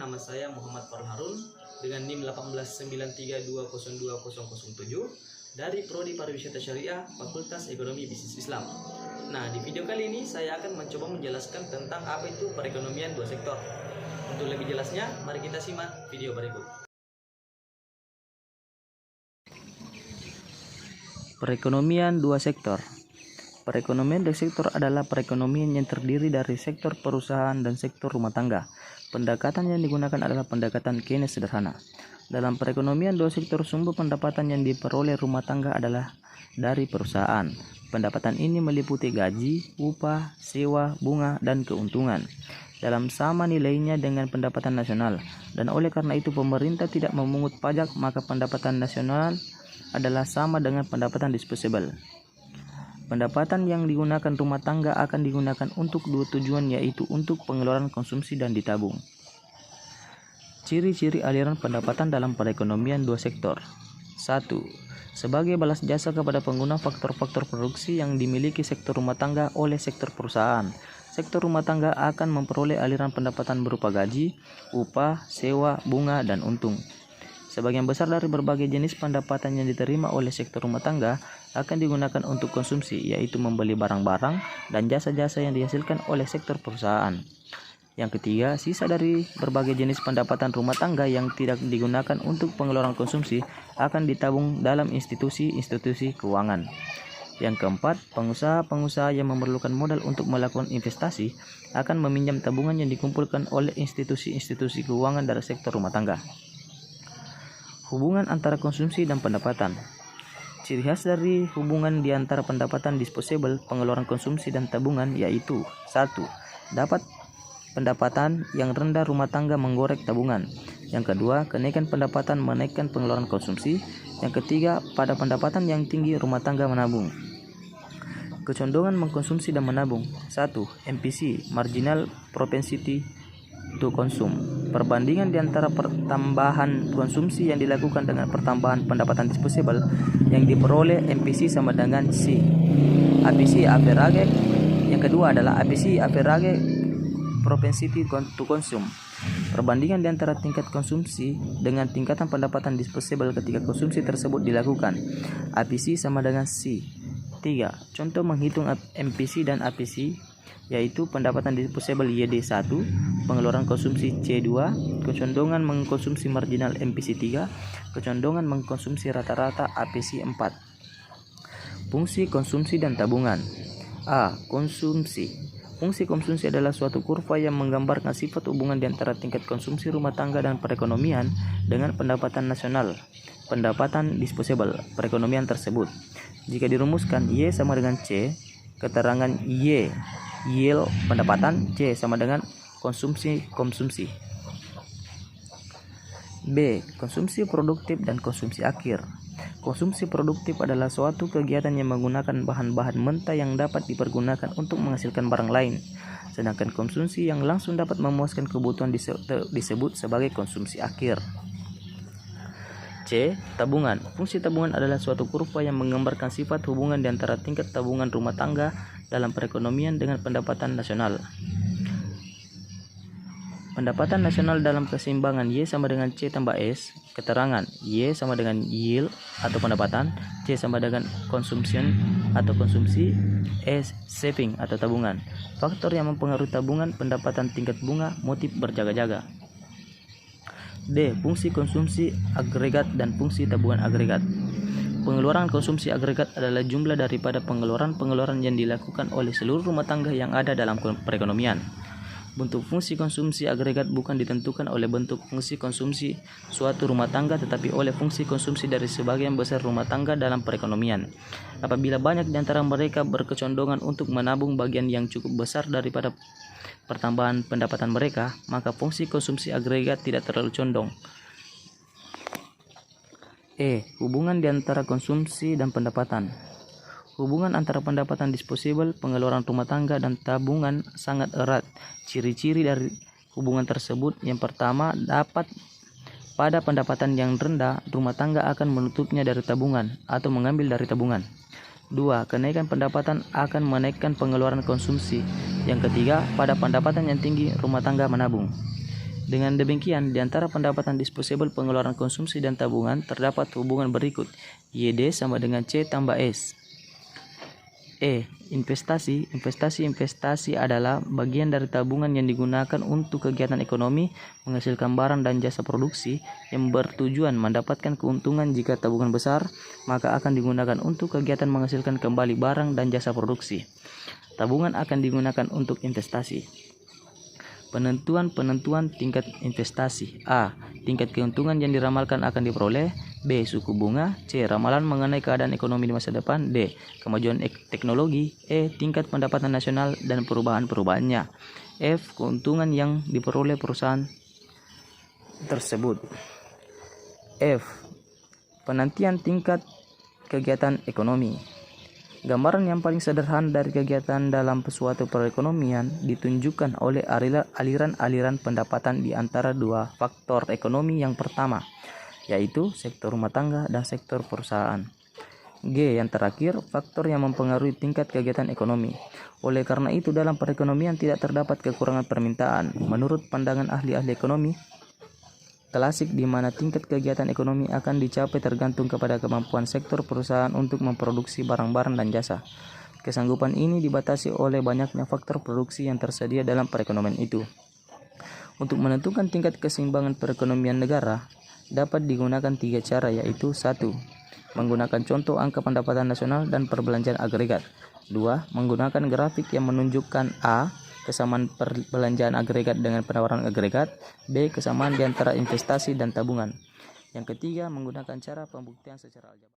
nama saya Muhammad Farharun dengan NIM 18932020007 dari Prodi Pariwisata Syariah Fakultas Ekonomi Bisnis Islam. Nah, di video kali ini saya akan mencoba menjelaskan tentang apa itu perekonomian dua sektor. Untuk lebih jelasnya, mari kita simak video berikut. Perekonomian dua sektor. Perekonomian dua sektor adalah perekonomian yang terdiri dari sektor perusahaan dan sektor rumah tangga. Pendekatan yang digunakan adalah pendekatan Keynes sederhana. Dalam perekonomian dua sektor, sumber pendapatan yang diperoleh rumah tangga adalah dari perusahaan. Pendapatan ini meliputi gaji, upah, sewa, bunga, dan keuntungan dalam sama nilainya dengan pendapatan nasional. Dan oleh karena itu pemerintah tidak memungut pajak, maka pendapatan nasional adalah sama dengan pendapatan disposable. Pendapatan yang digunakan rumah tangga akan digunakan untuk dua tujuan, yaitu untuk pengeluaran konsumsi dan ditabung. Ciri-ciri aliran pendapatan dalam perekonomian dua sektor. 1. Sebagai balas jasa kepada pengguna faktor-faktor produksi yang dimiliki sektor rumah tangga oleh sektor perusahaan. Sektor rumah tangga akan memperoleh aliran pendapatan berupa gaji, upah, sewa, bunga, dan untung. Sebagian besar dari berbagai jenis pendapatan yang diterima oleh sektor rumah tangga akan digunakan untuk konsumsi, yaitu membeli barang-barang dan jasa-jasa yang dihasilkan oleh sektor perusahaan. Yang ketiga, sisa dari berbagai jenis pendapatan rumah tangga yang tidak digunakan untuk pengeluaran konsumsi akan ditabung dalam institusi-institusi keuangan. Yang keempat, pengusaha-pengusaha yang memerlukan modal untuk melakukan investasi akan meminjam tabungan yang dikumpulkan oleh institusi-institusi keuangan dari sektor rumah tangga. Hubungan antara konsumsi dan pendapatan. Ciri khas dari hubungan di antara pendapatan disposable, pengeluaran konsumsi, dan tabungan yaitu 1. Dapat pendapatan yang rendah rumah tangga menggorek tabungan. Yang kedua, kenaikan pendapatan menaikkan pengeluaran konsumsi. Yang ketiga, pada pendapatan yang tinggi rumah tangga menabung. Kecondongan mengkonsumsi dan menabung. 1. MPC, Marginal Propensity to Consume. Perbandingan di antara pertambahan konsumsi yang dilakukan dengan pertambahan pendapatan disposable yang diperoleh MPC sama dengan C. APC average. Yang kedua adalah APC average propensity to consume. Perbandingan di antara tingkat konsumsi dengan tingkatan pendapatan disposable ketika konsumsi tersebut dilakukan. APC sama dengan C. 3. Contoh menghitung MPC dan APC yaitu pendapatan disposable YD1, pengeluaran konsumsi C2, kecondongan mengkonsumsi marginal MPC 3, kecondongan mengkonsumsi rata-rata APC 4. Fungsi konsumsi dan tabungan. A. Konsumsi. Fungsi konsumsi adalah suatu kurva yang menggambarkan sifat hubungan di antara tingkat konsumsi rumah tangga dan perekonomian dengan pendapatan nasional, pendapatan disposable, perekonomian tersebut. Jika dirumuskan, Y sama dengan C, keterangan Y, yield pendapatan, C sama dengan konsumsi. B. Konsumsi produktif dan konsumsi akhir. Konsumsi produktif adalah suatu kegiatan yang menggunakan bahan-bahan mentah yang dapat dipergunakan untuk menghasilkan barang lain. Sedangkan konsumsi yang langsung dapat memuaskan kebutuhan disebut sebagai konsumsi akhir. C. Tabungan. Fungsi tabungan adalah suatu kurva yang menggambarkan sifat hubungan di antara tingkat tabungan rumah tangga dalam perekonomian dengan pendapatan nasional. Pendapatan nasional dalam keseimbangan Y sama dengan C tambah S. Keterangan Y sama dengan yield atau pendapatan, C sama dengan consumption atau konsumsi, S saving atau tabungan. Faktor yang mempengaruhi tabungan, pendapatan, tingkat bunga, motif berjaga-jaga. D. Fungsi konsumsi agregat dan fungsi tabungan agregat. Pengeluaran konsumsi agregat adalah jumlah daripada pengeluaran-pengeluaran yang dilakukan oleh seluruh rumah tangga yang ada dalam perekonomian. Bentuk fungsi konsumsi agregat bukan ditentukan oleh bentuk fungsi konsumsi suatu rumah tangga, tetapi oleh fungsi konsumsi dari sebagian besar rumah tangga dalam perekonomian. Apabila banyak di antara mereka berkecondongan untuk menabung bagian yang cukup besar daripada pertambahan pendapatan mereka, maka fungsi konsumsi agregat tidak terlalu condong. E. Hubungan di antara konsumsi dan pendapatan. Hubungan antara pendapatan disposable, pengeluaran rumah tangga, dan tabungan sangat erat. Ciri-ciri dari hubungan tersebut: yang pertama, dapat pada pendapatan yang rendah, rumah tangga akan menutupnya dari tabungan atau mengambil dari tabungan. 2. Kenaikan pendapatan akan menaikkan pengeluaran konsumsi. Yang ketiga, pada pendapatan yang tinggi, rumah tangga menabung. Dengan demikian, di antara pendapatan disposable, pengeluaran konsumsi, dan tabungan terdapat hubungan berikut. YD sama dengan C tambah S. Investasi. Investasi adalah bagian dari tabungan yang digunakan untuk kegiatan ekonomi, menghasilkan barang dan jasa produksi yang bertujuan mendapatkan keuntungan. Jika tabungan besar, maka akan digunakan untuk kegiatan menghasilkan kembali barang dan jasa produksi. Tabungan akan digunakan untuk investasi. Penentuan tingkat investasi. A. Tingkat keuntungan yang diramalkan akan diperoleh. B. Suku bunga. C. Ramalan mengenai keadaan ekonomi di masa depan. D. Kemajuan teknologi. E. Tingkat pendapatan nasional dan perubahan-perubahannya. F. Keuntungan yang diperoleh perusahaan tersebut. F. Penantian tingkat kegiatan ekonomi. Gambaran yang paling sederhana dari kegiatan dalam suatu perekonomian ditunjukkan oleh aliran-aliran pendapatan di antara dua faktor ekonomi yang pertama, yaitu sektor rumah tangga dan sektor perusahaan. G. Yang terakhir, faktor yang mempengaruhi tingkat kegiatan ekonomi. Oleh karena itu, dalam perekonomian tidak terdapat kekurangan permintaan. Menurut pandangan ahli-ahli ekonomi klasik, di mana tingkat kegiatan ekonomi akan dicapai tergantung kepada kemampuan sektor perusahaan untuk memproduksi barang-barang dan jasa. Kesanggupan ini dibatasi oleh banyaknya faktor produksi yang tersedia dalam perekonomian itu. Untuk menentukan tingkat keseimbangan perekonomian negara, dapat digunakan 3 cara, yaitu 1. Menggunakan contoh angka pendapatan nasional dan perbelanjaan agregat. 2. Menggunakan grafik yang menunjukkan A. Kesamaan perbelanjaan agregat dengan penawaran agregat. B. Kesamaan di antara investasi dan tabungan. Yang ketiga, menggunakan cara pembuktian secara aljabar.